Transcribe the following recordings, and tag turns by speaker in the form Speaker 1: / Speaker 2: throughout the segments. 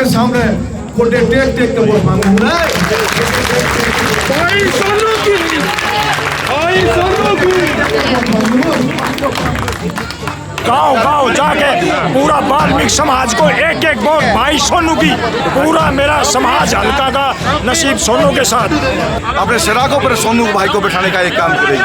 Speaker 1: के सामने गोटे टेक टेक के वोट मांगू
Speaker 2: गांव गांव जाके पूरा वाल्मीकि समाज को एक एक वोट भाई सोनू की। पूरा मेरा समाज हल्का का नसीब सोनू के साथ।
Speaker 3: अपने सिराकों पर सोनू भाई को बिठाने का एक काम करेगी।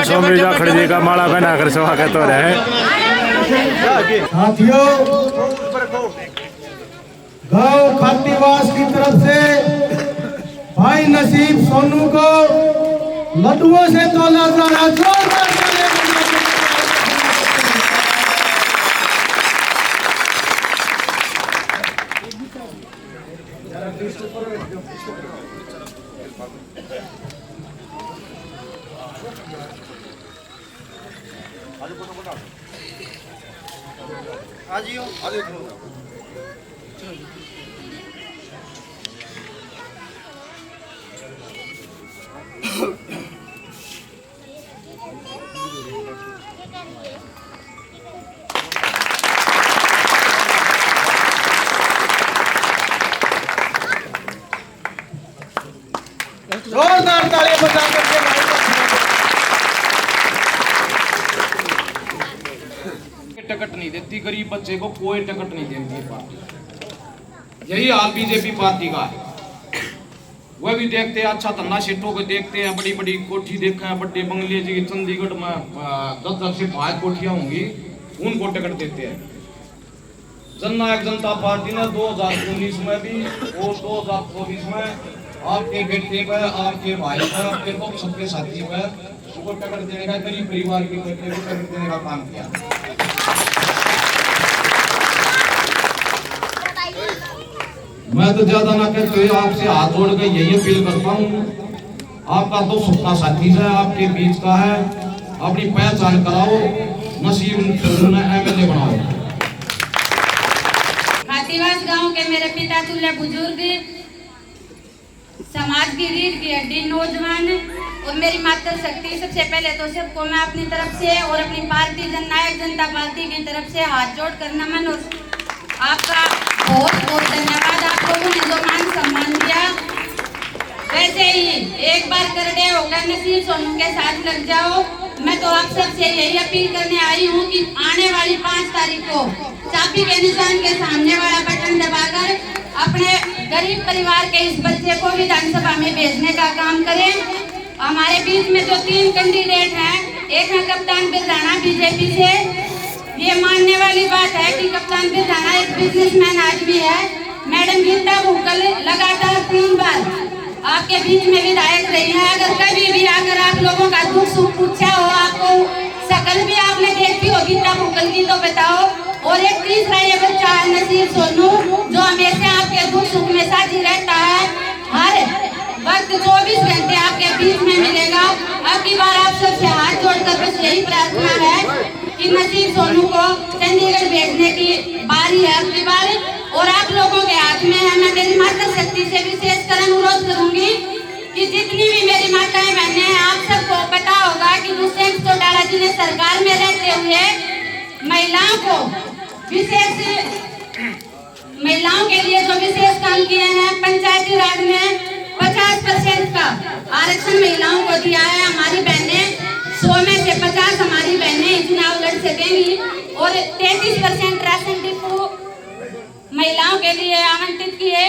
Speaker 2: सोमरीजा खड़े का माला पहना कर स्वागत हो रहा है।
Speaker 1: साथियों, गांव खातीवास की तरफ से भाई नसीब सोनू को लड्डुओं से तोला जा रहा है। जोरदार तालियां बजा करके
Speaker 4: टिकट नहीं देती गरीब बच्चे को, कोई टिकट नहीं देती पार्टी। यही हाल बीजेपी पार्टी का है। वह भी देखते हैं अच्छा धन्ना शेठों को देखते हैं, बड़ी बड़ी कोठी देखा है, बड़े बंगले जी चंडीगढ़ में 10 से 5 कोठियां होंगी, उनको टिकट देते हैं। जननायक जनता पार्टी ने 2019 में भी और 2024 में आपके बेटे पर, आपके भाई पर, आपके लोग सबके साथी पर उनको टिकट देने का, गरीब परिवार के बेटे को टिकट देने का काम किया। मैं तो ज्यादा ना कहते हुए आपसे हाथ जोड़ के यही अपील करता हूँ, आपका तो सपना साथी है, आपके बीच का है, अपनी पहचान कराओ, नसीब एमएलए बनाओ।
Speaker 5: खातीवास गांव के मेरे पिता तुल्य बुजुर्ग, समाज की रीढ़ की हड्डी नौजवान और मेरी मातृ शक्ति, सबसे पहले तो सबको मैं अपनी तरफ से और अपनी पार्टी जननायक जनता पार्टी की तरफ से हाथ जोड़ कर नमन और आपका बहुत बहुत धन्यवाद। आप लोगों ने जो मान सम्मान दिया, वैसे ही एक बार करड़े होकर नसीब सोनू के साथ लग जाओ। मैं तो आप सबसे यही अपील करने आई हूँ कि आने वाली 5 तारीख को चाबी के निशान के सामने वाला बटन दबाकर अपने गरीब परिवार के इस बच्चे को विधानसभा में भेजने का काम करें। हमारे बीच में जो 3 कैंडिडेट हैं, एक है कप्तान बिरदाना बीजेपी से, ये मानने वाली बात है कि कप्तान बिरधाना एक बिजनेसमैन आदमी है। मैडम गीता भूकल लगातार 3 बार आपके बीच में विधायक रही है। अगर कभी भी आकर आप लोगों का दुख सुख पूछा हो, आपको शकल भी आपने देखी हो गीता भूकल की, तो बताओ। और एक तीसरा ये बच्चा है नसीब सोनू, जो हमेशा आपके दुख सुख में साझी रहता है। हर वक्त 24 घंटे आपके बीच में मिलेगा। अब की बार आप सबसे हाथ जोड़कर बस यही प्रार्थना है कि नसीब सोनू को चंडीगढ़ भेजने की बारी है अब की बार, और आप लोगों के हाथ में है। मैं मेरी माता शक्ति से विशेषकर अनुरोध करूंगी कि जितनी भी मेरी माताएं बहनें हैं, आप सबको पता होगा कि दुष्यंत चौटाला जी ने सरकार में रहते हुए महिलाओं को महिलाओं के लिए जो विशेष काम किए हैं, पंचायती राज में 50% का आरक्षण महिलाओं को दिया है। हमारी बहनें 100 में से 50 हमारी बहनें चुनाव लड़ सकेंगी, और 33% राशन डिपो महिलाओं के लिए आवंटित किए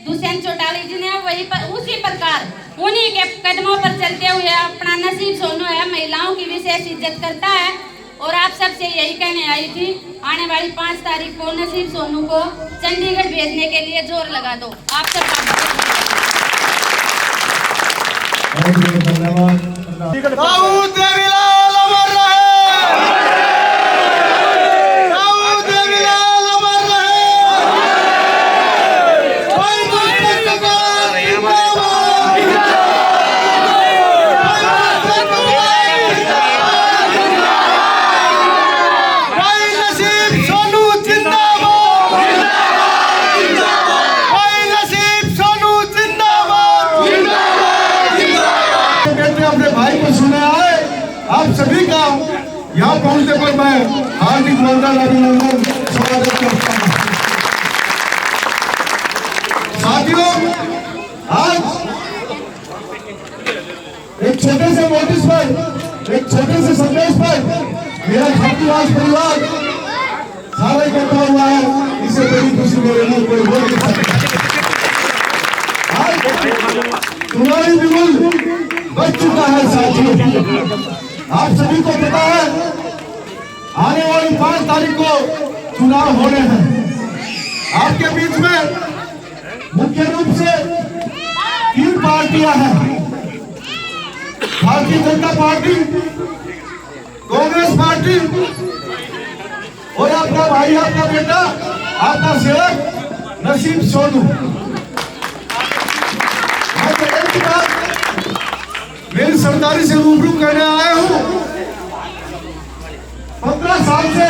Speaker 5: दुष्यंत चौटाला जी ने। वही उसी प्रकार उन्हीं के कदमों पर चलते हुए अपना नसीब सोनू है, महिलाओं की विशेष इज्जत करता है। और आप सबसे यही कहने आई थी, आने वाली 5 तारीख को नसीब सोनू को चंडीगढ़ भेजने के लिए जोर लगा दो। आप सबका
Speaker 1: दाऊद देवीलाल अमर रहे, दाऊद देवीलाल अमर रहे। भाई नसीब सोनू जिंदाबाद, भाई नसीब सोनू जिंदाबाद। कहते अपने भाई को सुने आए, आप सभी का यहाँ पहुँचने पर मैं हार्दिक वंदन अभिनंदन स्वागत करता हूँ। साथियों, आज एक छोटे से नोटिस पर, एक छोटे से संदेश पर मेरा छात्रावास परिवार सारा इकट्ठा हुआ है। इससे बड़ी खुशी मेरे लिए कोई हो नहीं सकती। आज तुम्हारी बिगुल बच चुका है साथियों। आप सभी को पता है आने वाली 5 तारीख को चुनाव होने हैं। आपके बीच में मुख्य रूप से 3 पार्टियां हैं, भारतीय जनता पार्टी, कांग्रेस पार्टी और आपका भाई, आपका बेटा, आपका सेवक नसीब सोनू। मैं तो एक बात मेरी सरदारी से रूबरू करने आया हूँ। 15 साल से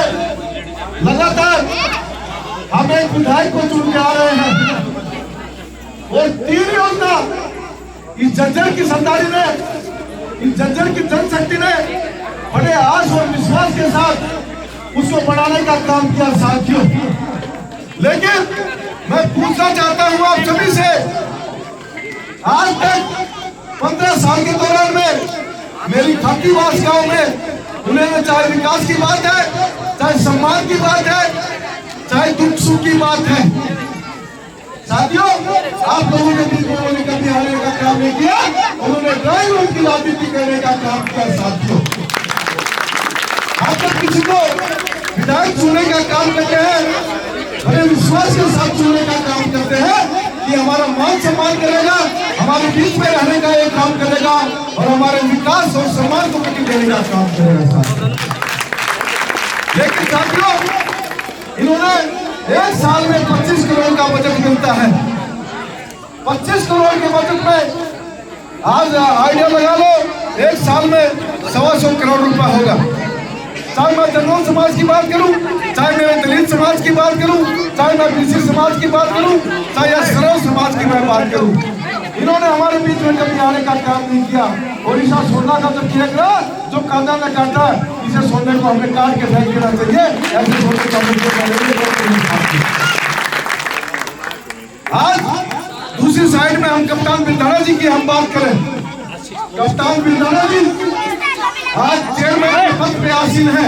Speaker 1: लगातार हम एक विधायक को चुन के आ रहे हैं, और 3 योजना इस जज्जर की सरदारी ने, इस जज्जर की जनशक्ति ने बड़े आस और विश्वास के साथ उसको बढ़ाने का काम किया साथियों। लेकिन मैं पूछना चाहता हूँ आप सभी से, आज तक 15 साल के दौरान में मेरी खाकीवास गांव में उन्हें चाहे विकास की बात है, चाहे सम्मान की बात है, चाहे दुख सुख की बात है, साथियों आप लोगों ने भी उन्होंने कभी आने का काम नहीं किया। उन्होंने ड्राइंग रूम की राजनीति करने का काम किया साथियों। आप तक किसी को विधायक चुनने का काम करते हैं, बड़े विश्वास के साथ चुनने का काम करते हैं कि हमारा मान सम्मान करेगा, हमारे बीच में रहने का एक काम करेगा, और हमारे विकास और सम्मान को गति देने का काम करेगा साथियों। लेकिन साथियों, इन्होंने 1 साल में 25 करोड़ का बजट मिलता है। 25 करोड़ के बजट में आज आइडिया लगा लो, 1 साल में 125 करोड़ रुपया होगा। चाहे मैं जनरल समाज की बात करूं, चाहे मैं दलित समाज की बात करूं, चाहे मैं बीसी समाज की बात करूं, चाहे सरल समाज की मैं बात करूं, इन्होंने हमारे बीच में कभी आने का काम नहीं किया। ओडिशा सोना का जब किया गया, जो कांदा ने काटा, इसे सोने को हमें काट के फेंक देना चाहिए। ऐसे सोने का आज दूसरी साइड में हम कप्तान बिरधाना जी की हम बात करें, कप्तान बिरधाना जी आज चेयरमैन के पद पे आसीन है।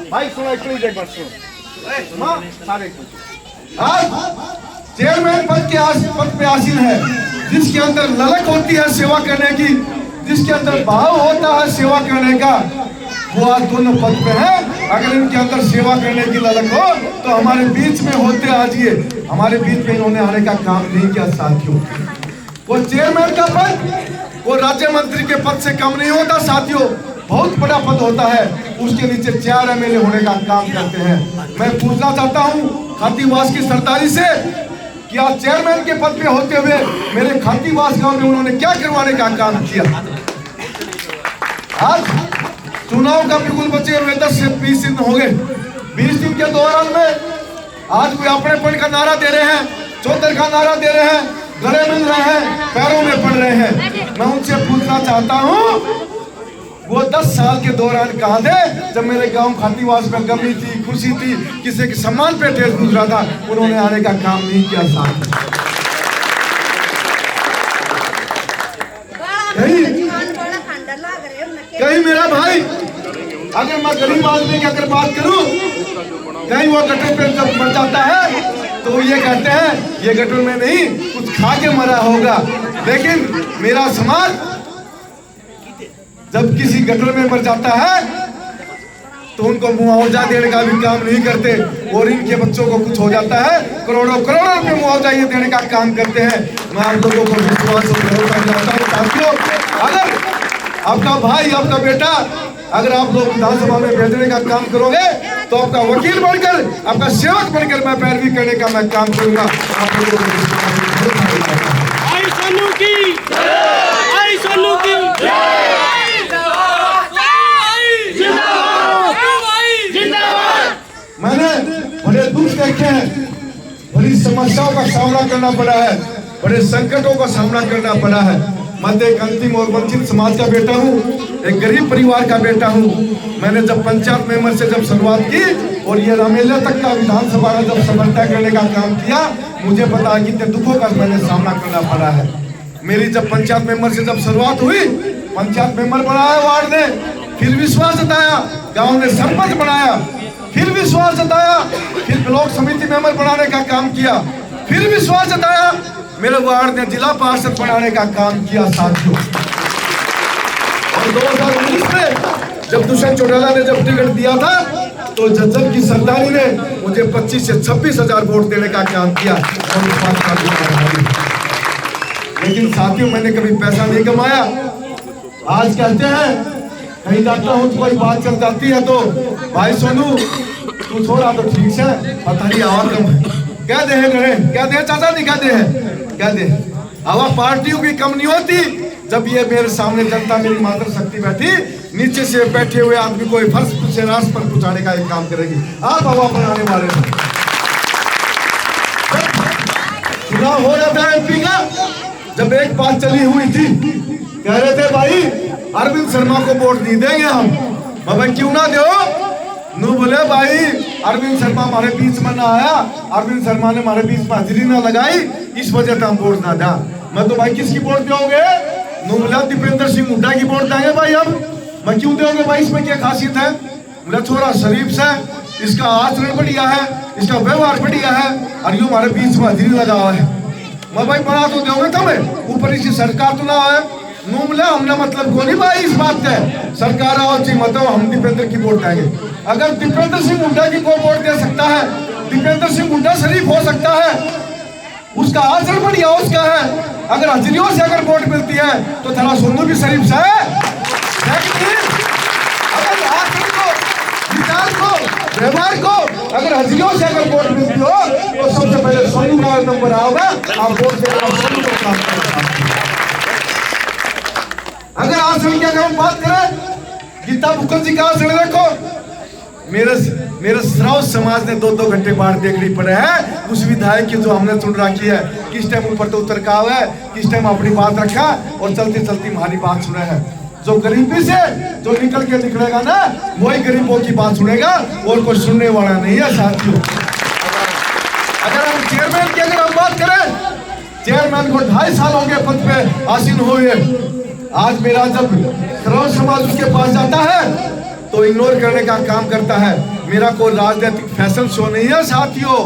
Speaker 1: भाई सुनो, एक बार सुनो। आज चेयरमैन पद पे आसीन है, जिसके अंदर ललक होती है सेवा करने की, जिसके अंदर भाव होता है सेवा करने का। वो आज दोनों पद पे हैं। अगर इनके अंदर सेवा करने की ललक हो तो हमारे बीच में होते आजिए। हमारे बीच में इन्होंने आने का काम नहीं किया साथियों। वो चेयरमैन का पद वो राज्य मंत्री के पद से कम नहीं होता साथियों, बहुत बड़ा पद होता है। उसके नीचे 4 MLA होने का काम करते हैं। मैं पूछना चाहता हूँ खातीवास की सरदारी से कि आज चेयरमैन के पद पे होते हुए मेरे खातीवास गांव में उन्होंने क्या करवाने का काम किया। आज चुनाव का बिल्कुल बचे हुए 10 से 20 दिन हो गए। 20 दिन के दौरान में आज कोई अपनेपन का नारा दे रहे हैं, चौधर का नारा दे रहे हैं, गले मिल रहे हैं, पैरों में पड़ रहे हैं। मैं उनसे पूछना चाहता हूँ वो 10 साल के दौरान कहाँ थे जब मेरे गांव खातीवास में गमी थी, खुशी थी, किसी के सम्मान पे ठेस गुजरा था, उन्होंने आने का काम नहीं किया साथ। कहीं मेरा भाई अगर मैं गरीब आदमी की अगर बात करूं, कहीं वो गटर पे जब मर जाता है तो ये कहते हैं ये गटर में नहीं कुछ खा के मरा होगा। लेकिन मेरा समाज जब किसी गटर में मर जाता है तो उनको मुआवजा देने का भी काम नहीं करते, और इनके बच्चों को कुछ हो जाता है करोड़ों करोड़ों रुपए मुआवजा ये देने का काम करते हैं। मैं आप लोगों को विश्वास और भरोसा दिलाता हूं साथियों, अगर आपका भाई आपका बेटा अगर आप लोग विधानसभा में भेजने का काम करोगे तो आपका वकील बनकर, आपका सेवक बनकर मैं पैरवी करने का मैं काम करूंगा। आप लोगों को मैंने बड़े दुख देखे हैं, बड़ी समस्याओं का सामना करना पड़ा है, बड़े संकटों का सामना करना पड़ा है। मैं एक अंतिम और वंचित समाज का बेटा हूँ, एक गरीब परिवार का बेटा हूँ। मैंने जब पंचायत मेंबर से जब शुरुआत की और ये MLA तक का विधानसभा में जब समन्वय करने का काम किया, मुझे पता है कितने दुखों का मैंने सामना करना पड़ा है। मेरी जब पंचायत मेंबर से जब शुरुआत हुई, पंचायत मेंबर बनाया वार्ड ने, फिर विश्वास जताया, गाँव ने सरपंच बनाया, फिर विश्वास जताया, फिर ब्लॉक समिति मेंबर बनाने का काम किया, फिर विश्वास जताया, मेरे वार्ड ने जिला पार्षद बनाने का काम किया साथियों। और 2019 में जब दुष्यंत चौटाला ने जब टिकट दिया था तो जज्जर की सरदारी ने मुझे 25 से 26 हजार वोट देने का काम किया। लेकिन साथियों मैंने कभी पैसा नहीं कमाया। आज कहते हैं कहीं जाता हूँ तो कोई बात चल जाती है तो भाई सोनू तू थोड़ा तो ठीक से पता नहीं आवाज कम क्या दे चाचा नहीं क्या दे हवा पार्टियों की कम नहीं होती। जब ये मेरे सामने जनता मेरी मातृशक्ति बैठी, नीचे से बैठे हुए आदमी को फर्श से रास पर पहुंचाने का एक काम करेगी। आप हवा बनाने वाले हैं। चुनाव हो जाता है MP का, जब एक बात चली हुई थी, कह रहे थे भाई अरविंद शर्मा को वोट नहीं देंगे हम। भाई क्यों ना दो? नू बोले भाई अरविंद शर्मा हमारे बीच में ना आया, अरविंद शर्मा ने हमारे बीच में हाजिरी ना लगाई, इस वजह से हम वोट ना दा। मैं तो भाई किसकी वोट दोगे? नू बोला दीपेंद्र सिंह हुड्डा की वोट देंगे भाई हम। मैं क्यों दोगे भाई, इसमें क्या खासियत है? मेरा छोरा शरीफ से, इसका आचरण बढ़िया है, इसका व्यवहार बढ़िया है, और यूं हमारे बीच में हाजिरी लगा हुआ है। मैं भाई बना तो दोगे तुम्हें, ऊपर इसी सरकार तो ना है। नू बोला हमने मतलब को नहीं भाई इस बात है, सरकार आओ जी मतलब हम दीपेंद्र की वोट देंगे। अगर दीपेंद्र सिंह हुड्डा की कोई वोट दे सकता है, दीपेंद्र सिंह हुड्डा शरीफ हो सकता है, उसका आचरण बढ़िया उसका है, अगर हजरियों से अगर वोट मिलती है तो थोड़ा सोनू भी शरीफ से है। अगर आचरण को, विचार को, व्यवहार को अगर हजरियों से अगर वोट मिलती हो तो सबसे पहले सोनू का नंबर आओगा, आप वोट देकर सोनू को काम करें। अगर आचरण की अगर हम बात करें, गीता मुखर्जी का आचरण देखो, मेरे श्राव समाज ने 2-2 घंटे बाढ़ देखनी पड़े है उस विधायक की जो हमने चुन रखी है। किस टाइम ऊपर तो उतर का है, किस टाइम अपनी बात रखा और चलती चलती हमारी बात सुने है। जो गरीबी से जो निकल के निकलेगा ना, वही गरीबों की बात सुनेगा, और कोई सुनने वाला नहीं है साथियों। अगर हम चेयरमैन की अगर हम बात करें, चेयरमैन को 2.5 साल हो गए पद पे आसीन हुए। आज मेरा जब श्राव समाज उसके पास जाता है तो इग्नोर करने का काम करता है। मेरा कोई राजनीतिक फैशन शो नहीं है साथियों,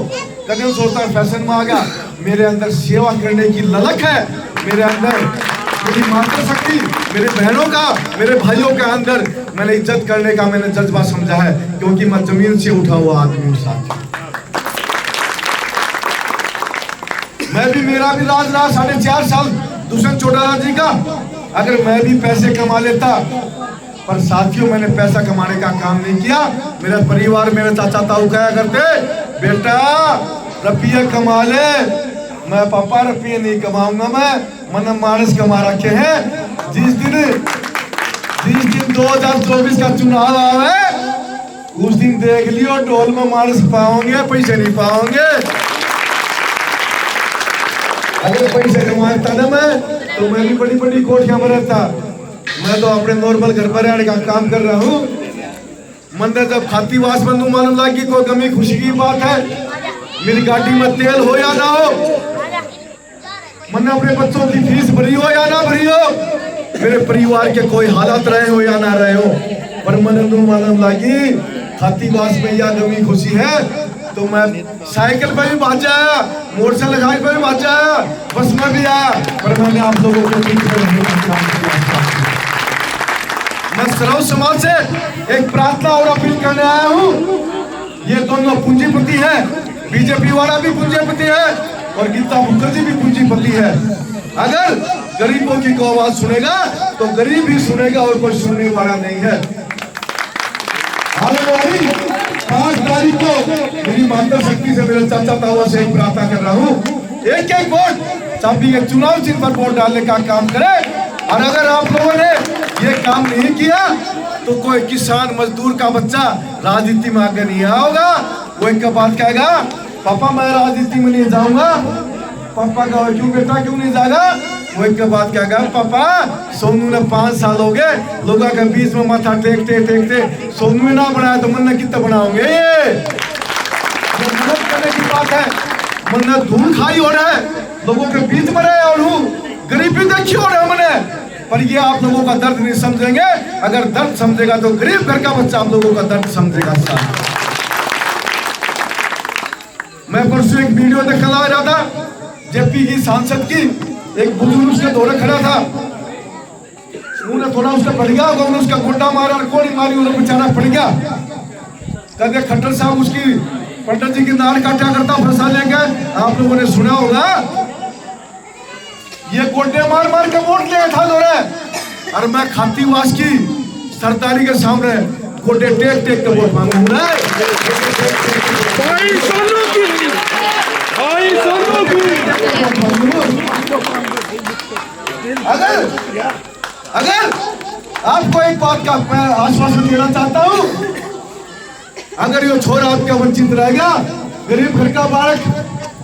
Speaker 1: कभी सोचता है फैशन में आ गया। मेरे अंदर सेवा करने की ललक है, मेरे अंदर मेरी मातृशक्ति, मेरे बहनों का, मेरे भाइयों के अंदर मैंने इज्जत करने का मैंने जज्बा समझा है, क्योंकि मैं जमीन से उठा हुआ आदमी हूँ साथ। मैं भी, मेरा भी राज रहा 4.5 साल दुष्यंत चौटाला जी का। अगर मैं भी पैसे कमा लेता, पर साथियों मैंने पैसा कमाने का काम नहीं किया। मेरा परिवार, मेरे चाचा ताऊ कहा करते, बेटा रुपये कमा ले। मैं पापा रुपये नहीं कमाऊंगा, मैंने मानस कमा रखे हैं। जिस दिन 2024 का चुनाव आवे, उस दिन देख लियो ढोल में मानस पाओगे, पैसे नहीं पाओगे। अगर पैसे कमाता ना मैं, तो मैं भी बड़ी बड़ी कोठियां में रहता। मैं तो अपने नॉर्मल घर पर रहने का काम कर रहा हूँ। मंदिर जब खातीवास बंधु मालूम लगी कोई गमी खुशी की बात है, मेरी गाड़ी में तेल हो या ना हो, मैंने अपने बच्चों की फीस भरी हो या ना भरी हो, मेरे परिवार के कोई हालात रहे हो या ना रहे हो, पर मन मालूम लगी खातीवास में या गमी खुशी है, तो मैं साइकिल पे भी भाग जाया, मोटरसाइकिल पे भी भाग जाया, बस में भी आया, पर मैंने आप लोगों को बीच में नहीं किया। मैं सर्व समाज से एक प्रार्थना और अपील करने आया हूँ। ये दोनों पूंजीपति हैं, बीजेपी वाला भी पूंजीपति है और गीता मुखर्जी भी पूंजीपति है। अगर गरीबों की को आवाज सुनेगा तो गरीब ही सुनेगा और कोई सुनने वाला नहीं है। आने वाली 5 तारीख को मेरी मातृशक्ति से, मेरे चाचा ताऊ से एक प्रार्थना कर रहा हूँ, एक वोट चाबी के चुनाव चिन्ह पर वोट डालने का काम करे। और अगर आप लोगों ने ये काम नहीं किया तो कोई किसान मजदूर का बच्चा राजनीति में आगे नहीं आओगा। वो एक बात कहेगा, पापा मैं राजनीति में नहीं जाऊंगा। पापा का क्यों बेटा क्यों नहीं जाएगा? वो एक बात कहेगा, पापा सोनू ने 5 साल हो गए लोगों के बीच में माथा टेकते टेकते, सोनू ने ना बनाया तो मन ने कितना बनाओगे? ये मदद करने की बात है। मन ने धूल खाई हो रहा है, लोगों के बीच में रहे और हूँ, गरीबी देखी हो रहा है मैंने, पर ये आप लोगों का दर्द नहीं समझेंगे। अगर दर्द समझेगा तो गरीब घर का बच्चा आप लोगों का दर्द समझेगा। मैं परसों एक वीडियो देखा ला रहा था, जेपी की सांसद की, एक बुजुर्ग उसके दौरे खड़ा था, उन्होंने थोड़ा उसका बढ़ गया होगा, उन्होंने उसका गुंडा मारा और गोली मारी, उन्हें बेचारा पड़ गया। कहते खट्टर साहब उसकी पंडित जी की नार काटा करता फंसा लेंगे, आप लोगों ने सुना होगा। ये गोटे मार मार के वोट लिया था दौरे, और मैं खातीवास की सरदारी के सामने गोटे टेक टेक के वोट मांगू। अगर आपको एक बात का मैं आश्वासन देना चाहता हूँ, अगर ये छोरा आपका वंचित रहेगा, गरीब घर का बालक,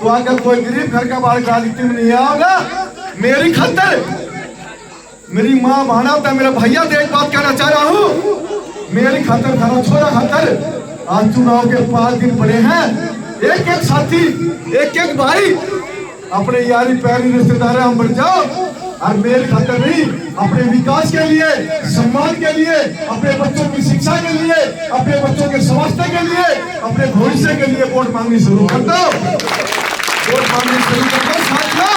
Speaker 1: तो अगर कोई गरीब घर का बालक राजनीति में नहीं आएगा, मेरी खातिर, मेरी माँ भाना होता है, मेरा भैया तो एक बात कहना चाह रहा हूँ, मेरी खातिर, खाना छोरा खातिर आज चुनाव के 5 दिन पड़े हैं। एक एक साथी, एक एक भाई अपने यारी प्यारी रिश्तेदार हम बढ़ जाओ, और मेरी खातिर नहीं, अपने विकास के लिए, सम्मान के लिए, अपने बच्चों की शिक्षा के लिए, अपने बच्चों के स्वास्थ्य के लिए, अपने भविष्य के लिए वोट मांगनी शुरू कर दो। वोट मांगनी शुरू कर दो साथियों।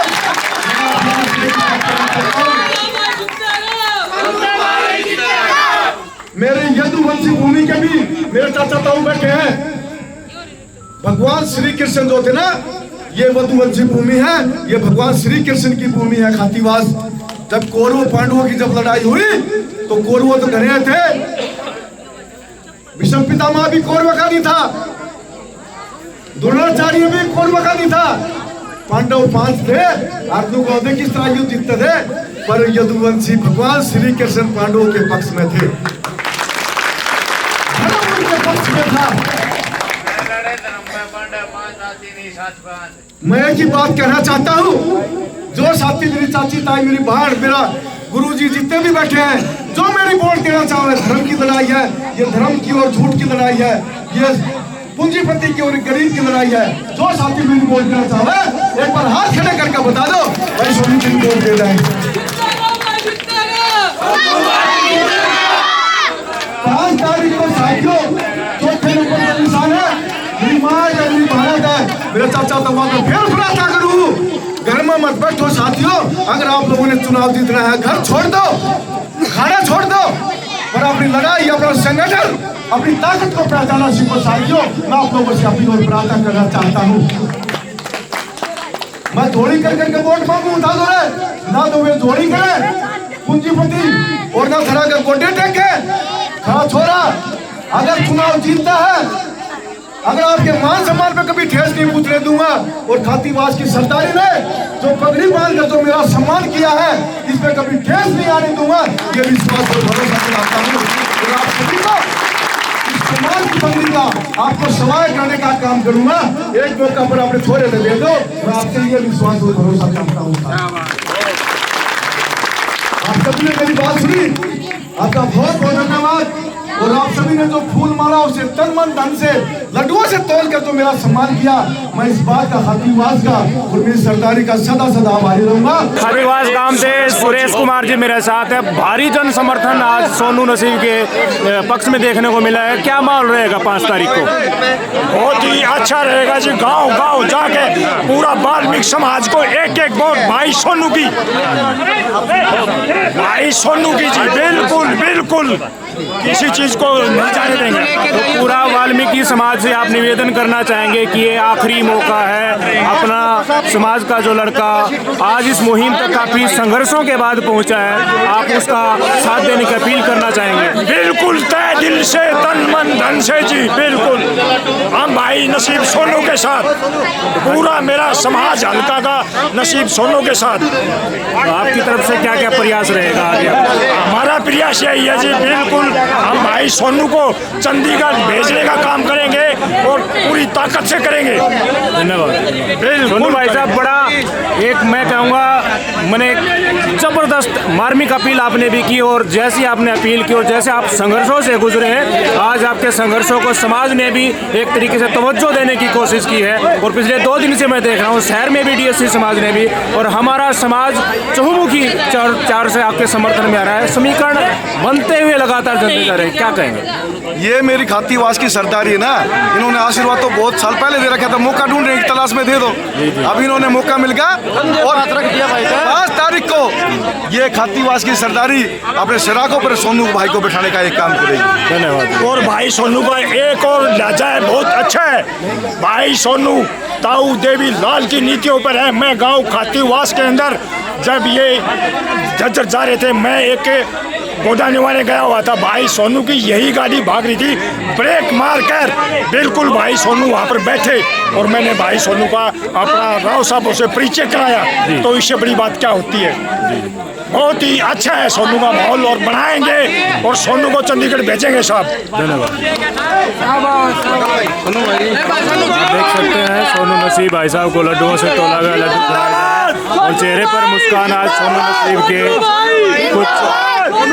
Speaker 1: मेरे यदुवंशी भूमि के भी मेरे चाचा ताऊ बैठे हैं। भगवान श्री कृष्ण जो थे ना, ये यदुवंशी भूमि है, ये भगवान श्री कृष्ण की भूमि है खातीवास। जब कौरव पांडवों की जब लड़ाई हुई तो कौरव तो घरे थे, भीष्म पितामह भी कौरव का नहीं था, द्रोणाचार्य भी कौरव का नहीं था, पांडव 5 थे। अर्जुन को किस तरह युद्ध जीतते थे, पर यदुवंशी भगवान श्री कृष्ण पांडवों के पक्ष में थे, पक्ष में था। मैं एक ही बात कहना चाहता हूँ, जो साथी मेरी चाची ताई मेरी बहन मेरा गुरुजी जितने भी बैठे हैं, जो मेरी वोट देना चाहे, धर्म की लड़ाई है, ये धर्म की और झूठ की लड़ाई है, ये पूंजीपति की और गरीब की लड़ाई है। जो साथी मेरी वोट देना चाहे एक बार हाथ खड़े करके बता दो, भाई सोनी जी वोट दे रहे हैं। 5 तारीख को साथियों चौथे नंबर का निशान है, मेरी माँ है, मेरी भारत है, मेरा चाचा तो वहां फिर प्रार्थना करूँ, घर में मत बैठो साथियों। अगर आप लोगों ने चुनाव जीतना है, घर छोड़ दो, खाना छोड़ दो, पर अपनी लड़ाई, अपना संगठन, अपनी ताकत को पहचाना सीखो साथियों। मैं आप लोगों से अपनी ओर प्रार्थना करना चाहता हूँ। मैं जोड़ी कर करके वोट मांगू, उठा दो रे ना, तो वे जोड़ी करे पूंजीपति और ना खड़ा कर गोटे टेके खड़ा छोरा। अगर चुनाव जीतता है, अगर आपके मान सम्मान पे कभी ठेस नहीं पूछने दूंगा, और खातीवास की सरदारी ने जो पगड़ी बांध कर जो मेरा सम्मान किया है, इस पे कभी ठेस नहीं आने दूंगा, ये विश्वास और भरोसा दिलाता हूँ। और आप सभी को इस सम्मान की पगड़ी का आपको सवाल करने का काम करूंगा। एक मौका पर अपने छोरे से दे दो, मैं आपसे ये विश्वास और भरोसा करता हूँ। आप सभी ने मेरी बात सुनी, आपका बहुत बहुत धन्यवाद। और आप सभी ने जो फूल माला उसे तन मन धन से लड्डुओं से तोल कर जो मेरा सम्मान किया, मैं इस बात का खातीवास का और मेरी सरदारी का सदा सदा आभारी रहूंगा।
Speaker 6: खातीवास गांव से सुरेश कुमार जी मेरे साथ है। भारी जन समर्थन आज सोनू नसीब के पक्ष में देखने को मिला है। क्या माहौल रहेगा 5 तारीख को?
Speaker 2: बहुत ही अच्छा रहेगा जी। गांव गांव जाके पूरा वाल्मीकि समाज को एक एक वोट भाई सोनू की, भाई सोनू की जी, बिल्कुल बिल्कुल किसी चीज को नहीं जाने देंगे।
Speaker 6: तो पूरा वाल्मीकि समाज से आप निवेदन करना चाहेंगे कि ये आखिरी मौका है, अपना समाज का जो लड़का आज इस मुहिम तक काफी संघर्षों के बाद पहुंचा है, आप उसका साथ देने की अपील करना चाहेंगे?
Speaker 2: बिल्कुल तय दिल से, तन मन धन से जी, बिल्कुल हम भाई नसीब सोनू के साथ, पूरा मेरा समाज हल्का का नसीब सोनू के साथ।
Speaker 6: तो आपकी तरफ से क्या क्या प्रयास रहेगा आगे?
Speaker 2: हमारा प्रयास यही है जी, बिल्कुल हम भाई सोनू को चंडीगढ़ भेजने का काम करेंगे और पूरी ताकत से करेंगे।
Speaker 6: धन्यवाद। सोनू भाई साहब, बड़ा एक मैं कहूँगा मैंने जबरदस्त मार्मिक अपील आपने भी की, और जैसी आपने अपील की और जैसे आप संघर्षों से गुजरे हैं, आज आपके संघर्षों को समाज ने भी एक तरीके से तवज्जो देने की कोशिश की है। और पिछले 2 दिन से मैं देख रहा हूँ शहर में भी डीएससी समाज ने भी, और हमारा समाज चहुमुखी चार से आपके समर्थन में आ रहा है। समीकरण बनते हुए लगातार जनते जा रहे हैं, क्या कहेंगे?
Speaker 3: ये मेरी खातीवास की सरदारी है ना, इन्होंने आशीर्वाद तो बहुत साल पहले दे रखा था, मौका ढूंढ रहे हैं, तलाश में दे दो। अब इन्होंने मौका मिल गया, और 5 तारीख को ये खातीवास की सरदारी अपने सराखों पर सोनू भाई को बैठाने का एक काम करेगी।
Speaker 6: धन्यवाद।
Speaker 2: और भाई सोनू का एक और लहजा है, बहुत अच्छा है। भाई सोनू ताऊ देवी लाल की नीतियों पर है। मैं गांव खातीवास के अंदर जब ये झज्जर जा रहे थे, मैं एक गोदा निवाने गया हुआ था, भाई सोनू की यही गाड़ी भाग रही थी, ब्रेक मार कर बिल्कुल भाई सोनू वहाँ पर बैठे, और मैंने भाई सोनू का अपना राव साहब से परिचय कराया। तो इससे बड़ी बात क्या होती है? बहुत ही अच्छा है सोनू का माहौल, और बढ़ाएंगे और सोनू को चंडीगढ़ भेजेंगे साहब।
Speaker 6: धन्यवाद। देख सकते हैं सोनू नसीब भाई साहब को लड्डुओं से तोला गया, लड्डू खिलाया गया, और चेहरे पर मुस्कान आज सोनू नसीब के कुछ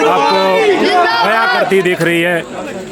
Speaker 6: आपको बयां करती दिख रही है।